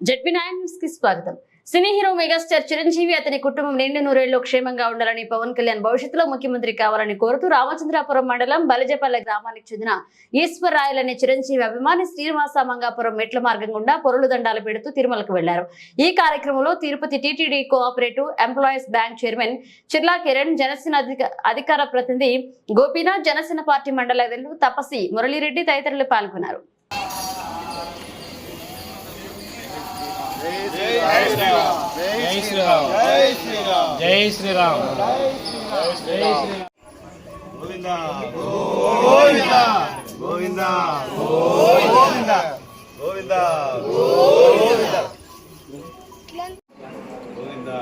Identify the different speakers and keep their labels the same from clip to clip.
Speaker 1: జెడ్పీ9 news కి స్వాగతం. Cine hero megastar Chiranjeevi అతని కుటుంబం నిండు నూరేళ్లు క్షేమంగా ఉండాలని, పవన్ కళ్యాణ్ భవిష్యత్తులో ముఖ్యమంత్రి కావాలని కోరుతూ రామచంద్రాపురం మండలం బలిజపల్లె గ్రామానికి చెందిన ఈశ్వరరాయల్ అనే చిరంజీవి అభిమాని శ్రీనివాస మంగాపురం మెట్ల మార్గం గుండా పొరులు దండాలు పెడుతూ తిరుమలకు వెళ్లారు. ఈ కార్యక్రమంలో Tirupati TTD cooperative employees bank chairman Chirla Kiran, Janasena అధికార ప్రతినిధి గోపీనాథ్, జనసేన పార్టీ మండల అధ్యక్షులు తపసి మురళీరెడ్డి తదితరులు పాల్గొన్నారు.
Speaker 2: జై శ్రీరామ్, జై శ్రీరామ్, జై శ్రీరామ్, జై శ్రీరామ్, జై శ్రీరామ్. గోవిందా గోవిందా గోవిందా గోవిందా గోవిందా గోవిందా గోవిందా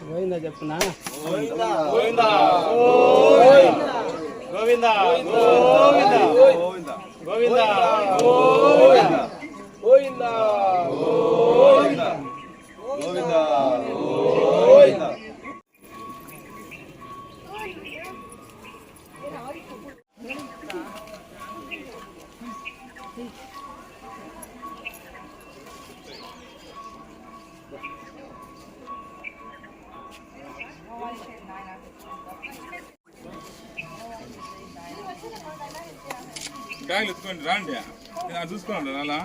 Speaker 3: గోవిందా చెప్పునా?
Speaker 2: గోవిందా గోవిందా గోవిందా గోవిందా గోవిందా గోవిందా గోవిందా గోవిందా గోవిందా గోవిందా. బ్యాగులు ఎత్తుకోండి, రాండి చూసుకోండి అలా.